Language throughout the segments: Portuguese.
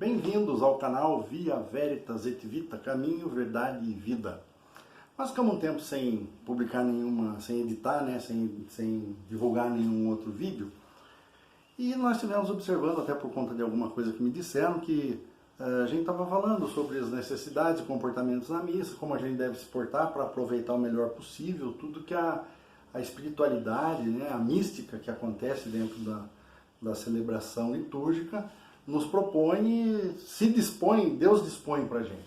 Bem-vindos ao canal Via Veritas et Vita, Caminho, Verdade e Vida. Nós ficamos um tempo sem publicar nenhuma, sem editar, né, sem divulgar nenhum outro vídeo. E nós estivemos observando, até por conta de alguma coisa que me disseram, que a gente estava falando sobre as necessidades e comportamentos na missa, como a gente deve se portar para aproveitar o melhor possível, tudo que a espiritualidade, né, a mística que acontece dentro da celebração litúrgica, nos propõe, se dispõe, Deus dispõe para a gente.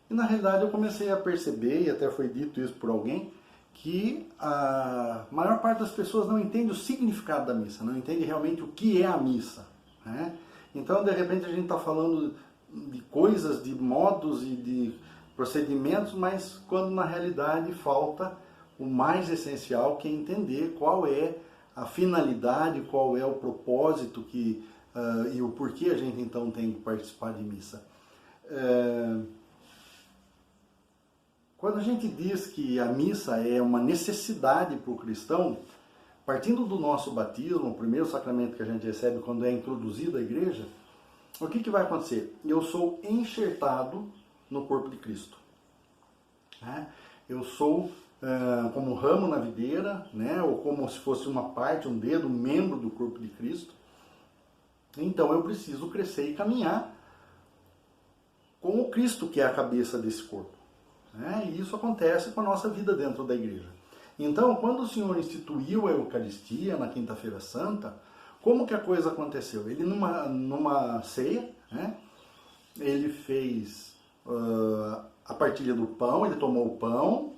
E na realidade eu comecei a perceber, e até foi dito isso por alguém, que a maior parte das pessoas não entende o significado da missa, não entende realmente o que é a missa, né? Então, de repente, a gente está falando de coisas, de modos e de procedimentos, mas quando na realidade falta o mais essencial, que é entender qual é a finalidade, qual é o propósito e o porquê a gente então tem que participar de missa. Quando a gente diz que a missa é uma necessidade para o cristão, partindo do nosso batismo, o primeiro sacramento que a gente recebe quando é introduzido à igreja, o que vai acontecer? Eu sou enxertado no corpo de Cristo. Né? Eu sou como um ramo na videira, né? Ou como se fosse uma parte, um dedo, um membro do corpo de Cristo. Então eu preciso crescer e caminhar com o Cristo, que é a cabeça desse corpo. Né? E isso acontece com a nossa vida dentro da igreja. Então, quando o Senhor instituiu a Eucaristia na Quinta-feira Santa, como que a coisa aconteceu? Ele numa ceia, né? Ele fez a partilha do pão, ele tomou o pão,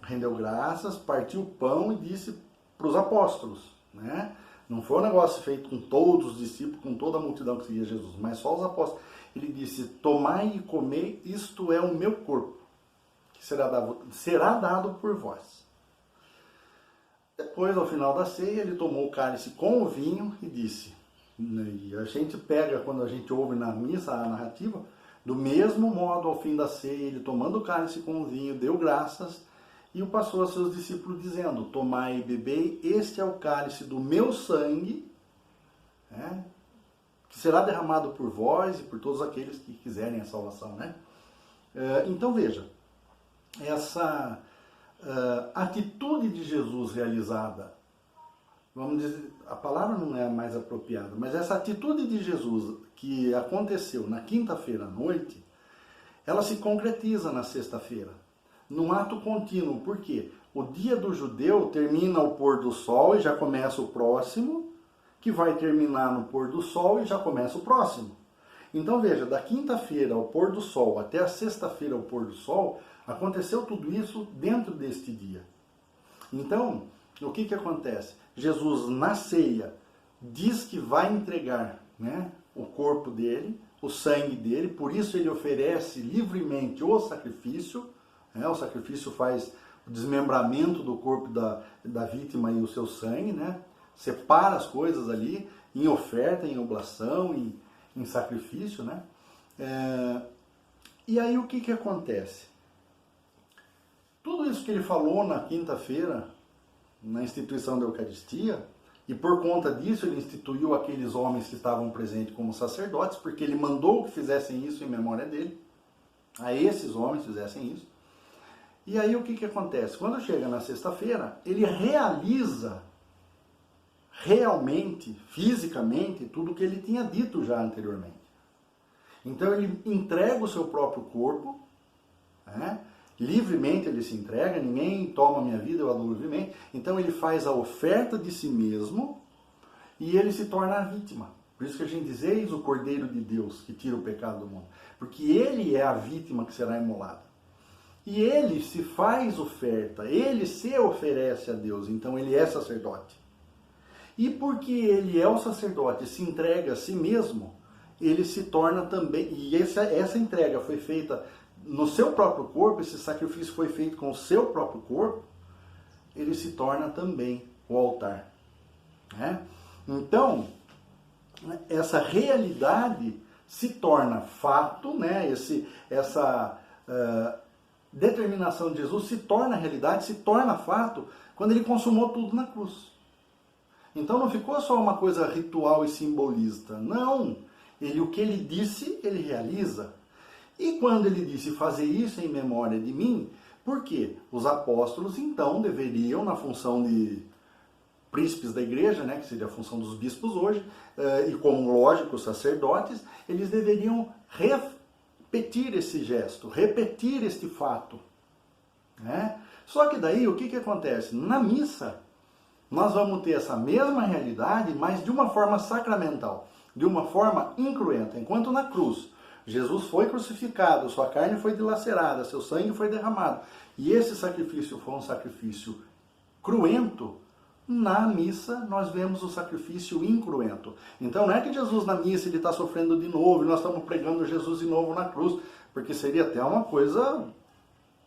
rendeu graças, partiu o pão e disse para os apóstolos, né? Não foi um negócio feito com todos os discípulos, com toda a multidão que seguia Jesus, mas só os apóstolos. Ele disse: tomai e comei, isto é o meu corpo, que será dado por vós. Depois, ao final da ceia, ele tomou o cálice com o vinho e disse, e a gente pega, quando a gente ouve na missa a narrativa, do mesmo modo, ao fim da ceia, ele tomando o cálice com o vinho, deu graças e o passou a seus discípulos dizendo: tomai e bebei, este é o cálice do meu sangue, né, que será derramado por vós e por todos aqueles que quiserem a salvação. Né? Então veja, essa atitude de Jesus realizada, vamos dizer, a palavra não é a mais apropriada, mas essa atitude de Jesus que aconteceu na quinta-feira à noite, ela se concretiza na sexta-feira, num ato contínuo. Por quê? O dia do judeu termina ao pôr do sol e já começa o próximo, que vai terminar no pôr do sol e já começa o próximo. Então veja, da quinta-feira ao pôr do sol até a sexta-feira ao pôr do sol, aconteceu tudo isso dentro deste dia. Então, o que acontece? Jesus, na ceia, diz que vai entregar, né, o corpo dele, o sangue dele, por isso ele oferece livremente o sacrifício. Né, o sacrifício faz o desmembramento do corpo da vítima e o seu sangue, né, separa as coisas ali em oferta, em oblação, em sacrifício. Né? E aí o que acontece? Tudo isso que ele falou na quinta-feira, na instituição da Eucaristia, e por conta disso ele instituiu aqueles homens que estavam presentes como sacerdotes, porque ele mandou que fizessem isso em memória dele, a esses homens fizessem isso. E aí o que acontece? Quando chega na sexta-feira, ele realiza realmente, fisicamente, tudo o que ele tinha dito já anteriormente. Então ele entrega o seu próprio corpo, né? Livremente ele se entrega, ninguém toma minha vida, eu a dou livremente. Então ele faz a oferta de si mesmo e ele se torna a vítima. Por isso que a gente diz: eis o Cordeiro de Deus que tira o pecado do mundo. Porque ele é a vítima que será imolada. E ele se faz oferta, ele se oferece a Deus, então ele é sacerdote. E porque ele é o sacerdote, se entrega a si mesmo, ele se torna também, e essa entrega foi feita no seu próprio corpo, esse sacrifício foi feito com o seu próprio corpo, ele se torna também o altar. Né? Então, essa realidade se torna fato, né? Essa determinação de Jesus se torna realidade, se torna fato, quando ele consumou tudo na cruz. Então não ficou só uma coisa ritual e simbolista, não. o que ele disse, ele realiza. E quando ele disse fazer isso em memória de mim, por quê? Os apóstolos, então, deveriam, na função de príncipes da igreja, né, que seria a função dos bispos hoje, e como lógico, sacerdotes, eles deveriam repetir esse gesto, repetir este fato. Né? Só que daí, o que acontece? Na missa, nós vamos ter essa mesma realidade, mas de uma forma sacramental, de uma forma incruenta. Enquanto na cruz, Jesus foi crucificado, sua carne foi dilacerada, seu sangue foi derramado, e esse sacrifício foi um sacrifício cruento, na missa nós vemos o sacrifício incruento. Então não é que Jesus na missa ele está sofrendo de novo, e nós estamos pregando Jesus de novo na cruz, porque seria até uma coisa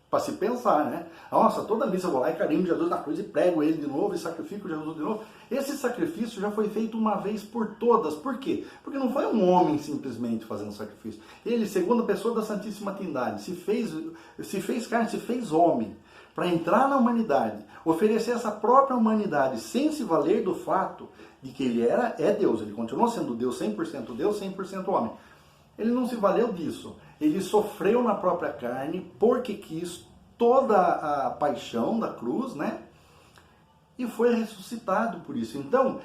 para se pensar, né? Nossa, toda missa eu vou lá e carimbo Jesus na cruz e prego ele de novo e sacrifico Jesus de novo. Esse sacrifício já foi feito uma vez por todas. Por quê? Porque não foi um homem simplesmente fazendo sacrifício. Ele, segunda pessoa da Santíssima Trindade, se fez carne, se fez homem, para entrar na humanidade, oferecer essa própria humanidade sem se valer do fato de que ele é Deus. Ele continuou sendo Deus, 100% homem. Ele não se valeu disso. Ele sofreu na própria carne porque quis toda a paixão da cruz, né? E foi ressuscitado por isso. Então,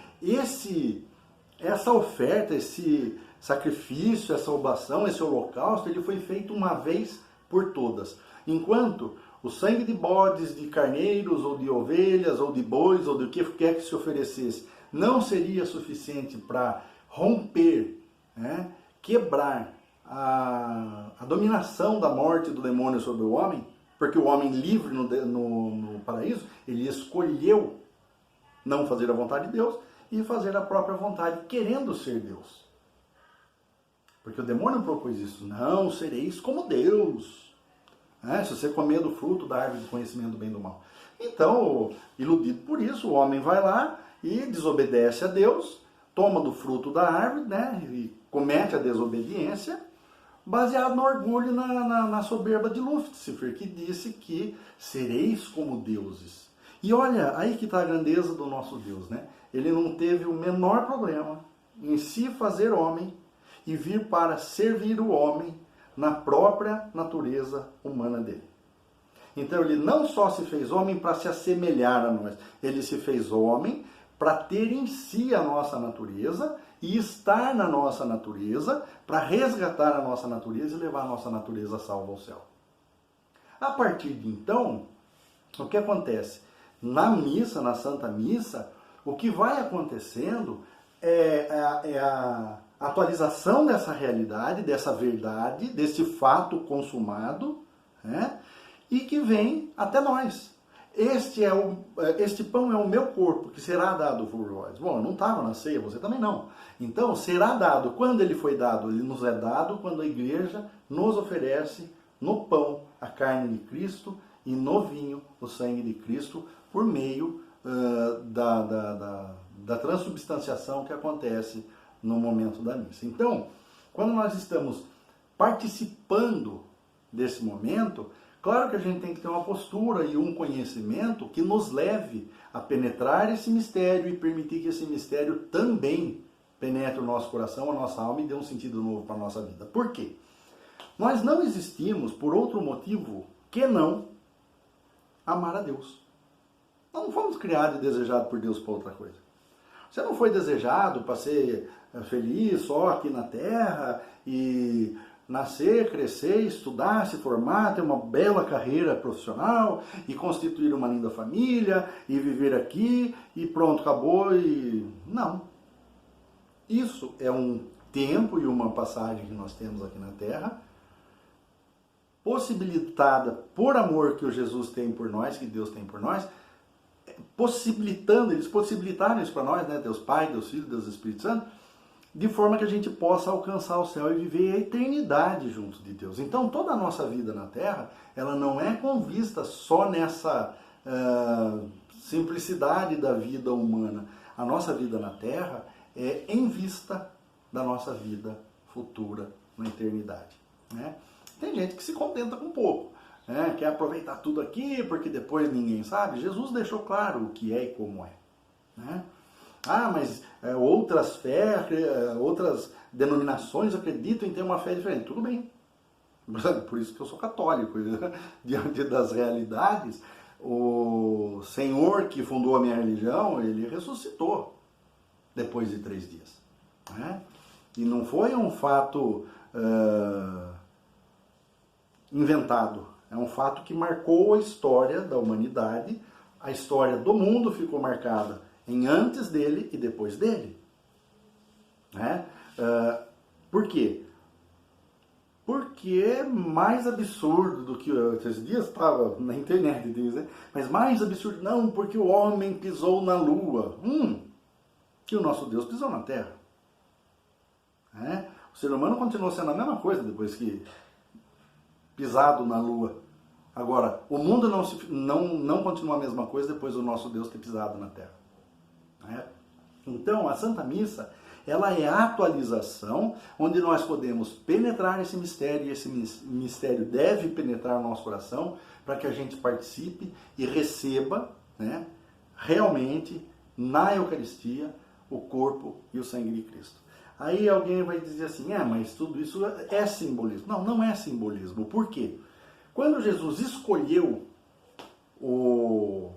essa oferta, esse sacrifício, essa oblação, esse holocausto, ele foi feito uma vez por todas. Enquanto o sangue de bodes, de carneiros, ou de ovelhas, ou de bois, ou do que quer que se oferecesse, não seria suficiente para romper, né? Quebrar a dominação da morte do demônio sobre o homem, porque o homem livre no paraíso, ele escolheu não fazer a vontade de Deus e fazer a própria vontade, querendo ser Deus. Porque o demônio propôs isso, não sereis como Deus, se você comer do fruto da árvore do conhecimento do bem e do mal. Então, iludido por isso, o homem vai lá e desobedece a Deus, toma do fruto da árvore, né, e comete a desobediência, baseado no orgulho e na soberba de Lúcifer, que disse que sereis como deuses. E olha, aí que está a grandeza do nosso Deus, né? Ele não teve o menor problema em se fazer homem e vir para servir o homem na própria natureza humana dele. Então ele não só se fez homem para se assemelhar a nós, ele se fez homem para ter em si a nossa natureza e estar na nossa natureza, para resgatar a nossa natureza e levar a nossa natureza salva ao céu. A partir de então, o que acontece? Na missa, na Santa Missa, o que vai acontecendo é a atualização dessa realidade, dessa verdade, desse fato consumado, né? E que vem até nós. Este pão é o meu corpo, que será dado por vós. Bom, eu não estava na ceia, você também não. Então, será dado. Quando ele foi dado? Ele nos é dado quando a igreja nos oferece no pão a carne de Cristo e no vinho o sangue de Cristo, por meio da transubstanciação que acontece no momento da missa. Então, quando nós estamos participando desse momento, claro que a gente tem que ter uma postura e um conhecimento que nos leve a penetrar esse mistério e permitir que esse mistério também penetre o nosso coração, a nossa alma e dê um sentido novo para a nossa vida. Por quê? Nós não existimos por outro motivo que não amar a Deus. Nós não fomos criados e desejados por Deus para outra coisa. Você não foi desejado para ser feliz só aqui na Terra e nascer, crescer, estudar, se formar, ter uma bela carreira profissional e constituir uma linda família e viver aqui e pronto, acabou e... Não. Isso é um tempo e uma passagem que nós temos aqui na Terra, possibilitada por amor que o Jesus tem por nós, que Deus tem por nós, eles possibilitaram isso para nós, né? Deus Pai, Deus Filho, Deus Espírito Santo, de forma que a gente possa alcançar o céu e viver a eternidade junto de Deus. Então, toda a nossa vida na Terra, ela não é com vista só nessa simplicidade da vida humana. A nossa vida na Terra é em vista da nossa vida futura na eternidade, né? Tem gente que se contenta com pouco, né? Quer aproveitar tudo aqui porque depois ninguém sabe. Jesus deixou claro o que é e como é, né? mas outras fés, outras denominações acreditam em ter uma fé diferente. Tudo bem. Por isso que eu sou católico. Diante das realidades, o Senhor que fundou a minha religião, ele ressuscitou depois de 3 dias. Né? E não foi um fato inventado. É um fato que marcou a história da humanidade. A história do mundo ficou marcada em antes dele e depois dele. Né? Por quê? Porque é mais absurdo do que... Esses dias estava na internet, né? Mas mais absurdo, não, porque o homem pisou na lua. Que o nosso Deus pisou na terra. O ser humano continuou sendo a mesma coisa depois que pisado na lua. Agora, o mundo não continua a mesma coisa depois do nosso Deus ter pisado na terra. Então, a Santa Missa, ela é a atualização onde nós podemos penetrar esse mistério, e esse mistério deve penetrar o nosso coração para que a gente participe e receba, né, realmente na Eucaristia o corpo e o sangue de Cristo. Aí alguém vai dizer assim, mas tudo isso é simbolismo. Não, não é simbolismo. Por quê? Quando Jesus escolheu o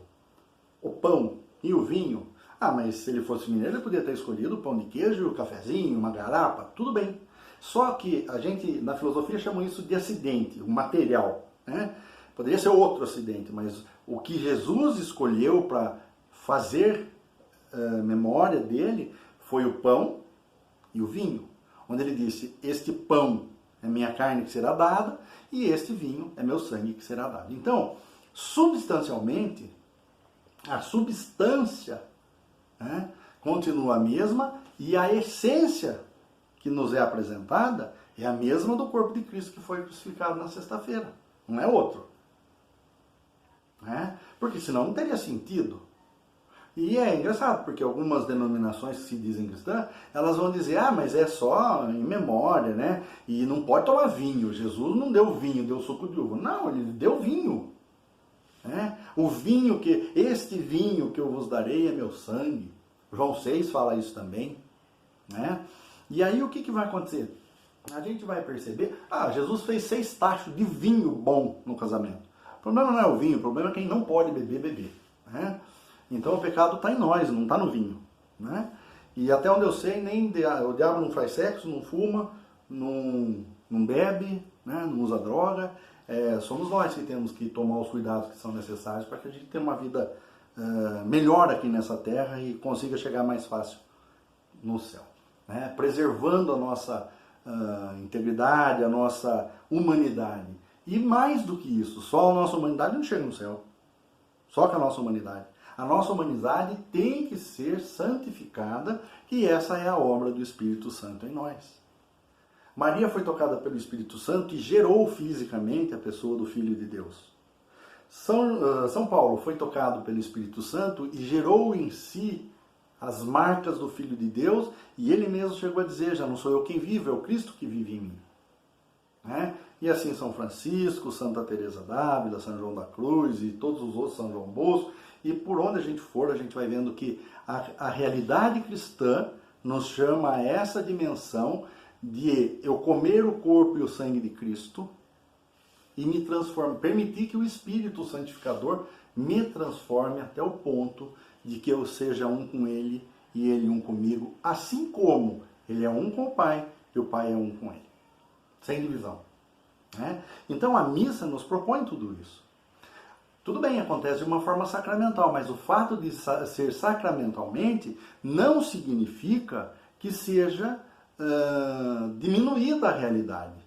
pão e o vinho, mas se ele fosse mineiro, ele podia ter escolhido o pão de queijo, o cafezinho, uma garapa, tudo bem. Só que a gente, na filosofia, chama isso de acidente, o material. Né? Poderia ser outro acidente, mas o que Jesus escolheu para fazer memória dele foi o pão e o vinho. Onde ele disse, este pão é minha carne que será dada e este vinho é meu sangue que será dado. Então, substancialmente, a substância continua a mesma e a essência que nos é apresentada é a mesma do corpo de Cristo que foi crucificado na sexta-feira. Não é outro. Porque senão não teria sentido. E é engraçado, porque algumas denominações que se dizem cristãs, elas vão dizer, mas é só em memória, né? E não pode tomar vinho. Jesus não deu vinho, deu suco de uva. Não, ele deu vinho. O vinho este vinho que eu vos darei é meu sangue. João 6 fala isso também. E aí o que vai acontecer? A gente vai perceber, Jesus fez 6 tachos de vinho bom no casamento. O problema não é o vinho, o problema é quem não pode beber. Então o pecado está em nós, não está no vinho. E até onde eu sei, o diabo não faz sexo, não fuma, não bebe, não usa droga. Somos nós que temos que tomar os cuidados que são necessários para que a gente tenha uma vida melhor aqui nessa terra e consiga chegar mais fácil no céu. Preservando a nossa integridade, a nossa humanidade. E mais do que isso, só a nossa humanidade não chega no céu. Só com a nossa humanidade. A nossa humanidade tem que ser santificada e essa é a obra do Espírito Santo em nós. Maria foi tocada pelo Espírito Santo e gerou fisicamente a pessoa do Filho de Deus. São Paulo foi tocado pelo Espírito Santo e gerou em si as marcas do Filho de Deus e ele mesmo chegou a dizer, já não sou eu quem vive, é o Cristo que vive em mim. E assim São Francisco, Santa Teresa d'Ávila, São João da Cruz e todos os outros, São João Bosco, e por onde a gente for, a gente vai vendo que a realidade cristã nos chama a essa dimensão de eu comer o corpo e o sangue de Cristo e me transformar, permitir que o Espírito Santificador me transforme até o ponto de que eu seja um com Ele e Ele um comigo, assim como Ele é um com o Pai e o Pai é um com Ele. Sem divisão. Então a missa nos propõe tudo isso. Tudo bem, acontece de uma forma sacramental, mas o fato de ser sacramentalmente não significa que seja diminuída a realidade.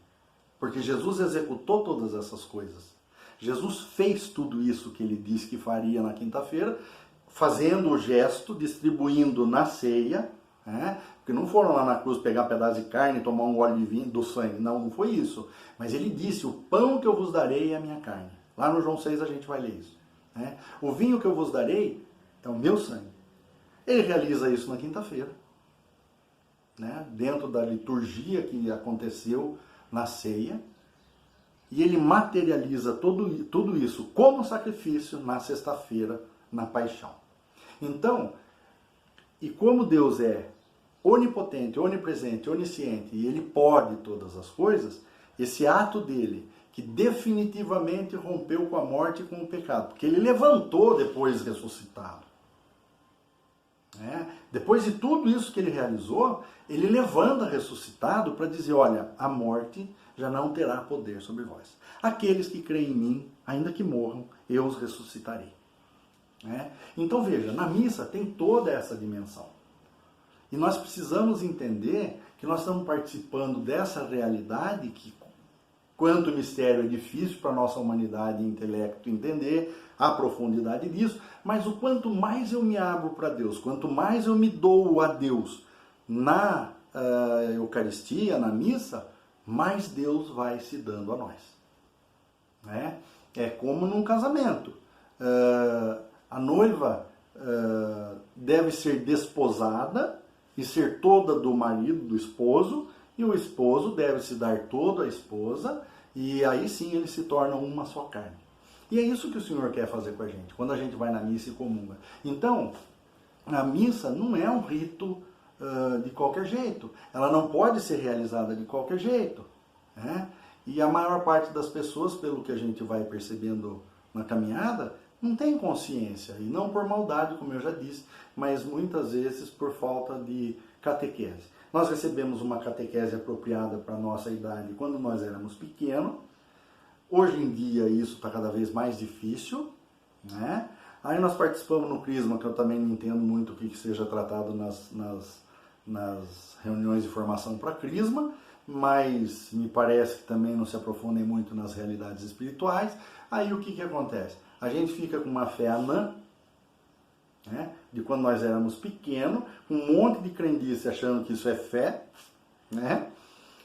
Porque Jesus executou todas essas coisas. Jesus fez tudo isso que ele disse que faria na quinta-feira, fazendo o gesto, distribuindo na ceia, porque não foram lá na cruz pegar um pedaço de carne e tomar um óleo de vinho do sangue, não foi isso. Mas ele disse, o pão que eu vos darei é a minha carne. Lá no João 6 a gente vai ler isso. O vinho que eu vos darei é o meu sangue. Ele realiza isso na quinta-feira. Dentro da liturgia que aconteceu na ceia. E ele materializa tudo isso como sacrifício na sexta-feira, na paixão. Então, E como Deus é onipotente, onipresente, onisciente, e Ele pode todas as coisas, esse ato dele, que definitivamente rompeu com a morte e com o pecado, porque Ele levantou depois ressuscitado. Depois de tudo isso que Ele realizou, Ele levanta ressuscitado para dizer, olha, a morte já não terá poder sobre vós. Aqueles que creem em mim, ainda que morram, eu os ressuscitarei. Então veja, na missa tem toda essa dimensão. E nós precisamos entender que nós estamos participando dessa realidade que, quanto mistério é difícil para a nossa humanidade e intelecto entender a profundidade disso, mas o quanto mais eu me abro para Deus, quanto mais eu me dou a Deus na Eucaristia, na missa, mais Deus vai se dando a nós. É como num casamento. A noiva deve ser desposada e ser toda do marido, do esposo, e o esposo deve se dar todo à esposa, e aí sim eles se tornam uma só carne. E é isso que o Senhor quer fazer com a gente, quando a gente vai na missa e comunga. Então, a missa não é um rito de qualquer jeito, ela não pode ser realizada de qualquer jeito. E a maior parte das pessoas, pelo que a gente vai percebendo na caminhada, não tem consciência, e não por maldade, como eu já disse, mas muitas vezes por falta de catequese. Nós recebemos uma catequese apropriada para a nossa idade quando nós éramos pequenos. Hoje em dia isso está cada vez mais difícil. Aí nós participamos no Crisma, que eu também não entendo muito o que seja tratado nas reuniões de formação para Crisma, mas me parece que também não se aprofundem muito nas realidades espirituais. Aí o que acontece? A gente fica com uma fé anã, de quando nós éramos pequenos, um monte de crendice achando que isso é fé,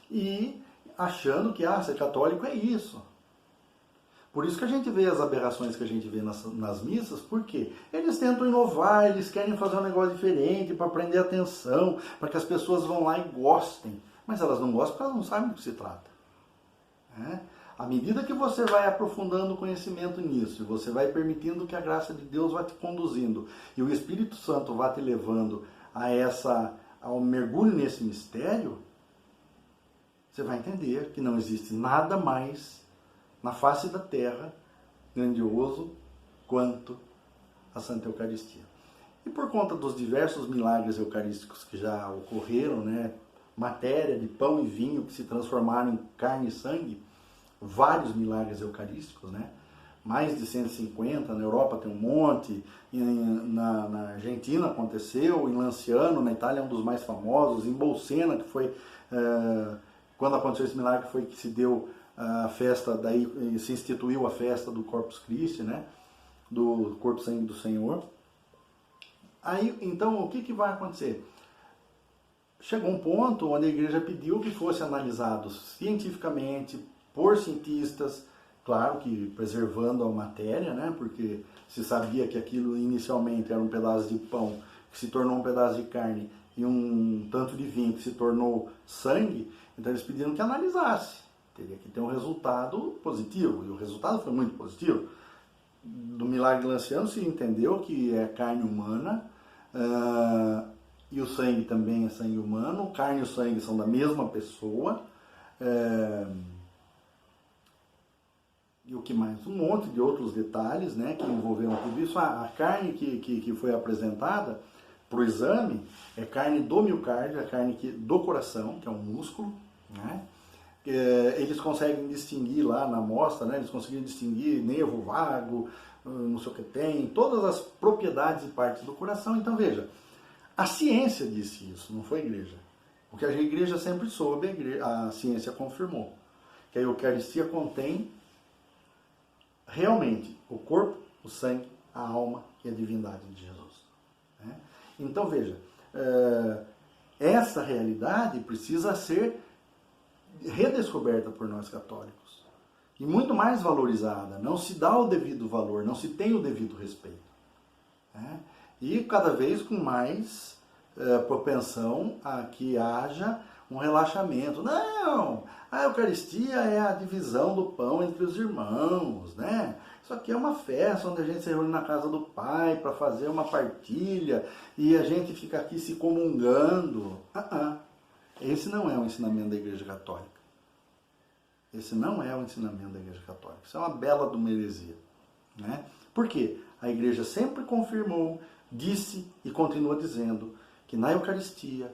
e achando que ser católico é isso. Por isso que a gente vê as aberrações que a gente vê nas missas, porque eles tentam inovar, eles querem fazer um negócio diferente para prender a atenção, para que as pessoas vão lá e gostem. Mas elas não gostam porque elas não sabem do que se trata. À medida que você vai aprofundando o conhecimento nisso, você vai permitindo que a graça de Deus vá te conduzindo, e o Espírito Santo vá te levando ao mergulho nesse mistério, você vai entender que não existe nada mais na face da terra grandioso quanto a Santa Eucaristia. E por conta dos diversos milagres eucarísticos que já ocorreram, matéria de pão e vinho que se transformaram em carne e sangue, vários milagres eucarísticos, mais de 150, na Europa tem um monte, na Argentina aconteceu, em Lanciano, na Itália é um dos mais famosos, em Bolsena, que foi, quando aconteceu esse milagre, foi que se deu a festa, daí se instituiu a festa do Corpus Christi, do Corpo e Sangue do Senhor. Aí, então, o que vai acontecer? Chegou um ponto onde a igreja pediu que fosse analisado cientificamente, por cientistas, claro que preservando a matéria, porque se sabia que aquilo inicialmente era um pedaço de pão que se tornou um pedaço de carne e um tanto de vinho que se tornou sangue, então eles pediram que analisasse. Teria que ter um resultado positivo, e o resultado foi muito positivo. Do milagre lanciano se entendeu que é carne humana, e o sangue também é sangue humano, carne e o sangue são da mesma pessoa, e o que mais? Um monte de outros detalhes que envolveram tudo isso. A carne que foi apresentada para o exame é carne do miocárdio, é carne do coração, que é um músculo. Eles conseguem distinguir lá na amostra, eles conseguiram distinguir nervo vago, não sei o que tem, todas as propriedades e partes do coração. Então veja, a ciência disse isso, não foi a igreja. O que a igreja sempre soube, a ciência confirmou. Que a Eucaristia contém realmente o corpo, o sangue, a alma e a divindade de Jesus. Então veja, essa realidade precisa ser redescoberta por nós católicos e muito mais valorizada. Não se dá o devido valor, não se tem o devido respeito. E cada vez com mais propensão a que haja um relaxamento. Não! A Eucaristia é a divisão do pão entre os irmãos, né? Isso aqui é uma festa onde a gente se reúne na casa do Pai para fazer uma partilha e a gente fica aqui se comungando. Esse não é o ensinamento da Igreja Católica. Esse não é o ensinamento da Igreja Católica. Isso é uma bela de uma heresia, né? Por quê? A Igreja sempre confirmou, disse e continua dizendo que na Eucaristia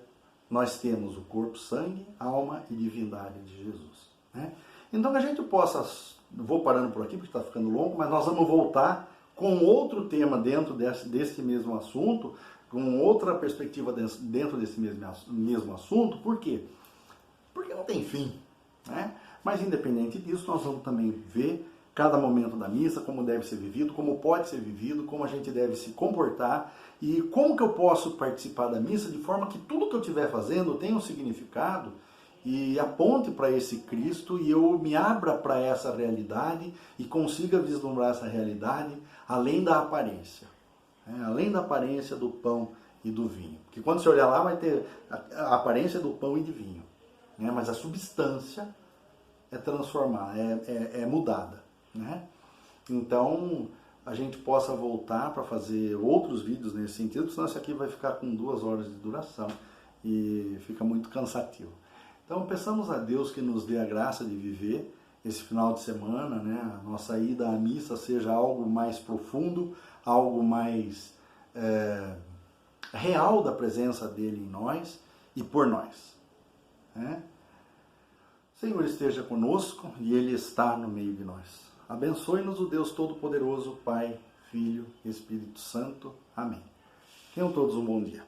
nós temos o corpo, sangue, alma e divindade de Jesus, né? Então que a gente possa, vou parando por aqui porque está ficando longo, mas nós vamos voltar com outro tema dentro desse mesmo assunto, com outra perspectiva dentro desse mesmo assunto. Por quê? Porque não tem fim, né? Mas independente disso, nós vamos também ver cada momento da missa, como deve ser vivido, como pode ser vivido, como a gente deve se comportar e como que eu posso participar da missa de forma que tudo que eu estiver fazendo tenha um significado e aponte para esse Cristo e eu me abra para essa realidade e consiga vislumbrar essa realidade além da aparência, né? Além da aparência do pão e do vinho. Porque quando você olhar lá vai ter a aparência do pão e de vinho, né? Mas a substância é transformada, é mudada, né? Então, a gente possa voltar para fazer outros vídeos nesse sentido, senão esse aqui vai ficar com 2 horas de duração e fica muito cansativo. Então, peçamos a Deus que nos dê a graça de viver esse final de semana, né? A nossa ida à missa seja algo mais profundo, algo mais real da presença dele em nós e por nós, né? Senhor esteja conosco e Ele está no meio de nós. Abençoe-nos o Deus Todo-Poderoso, Pai, Filho e Espírito Santo. Amém. Tenham todos um bom dia.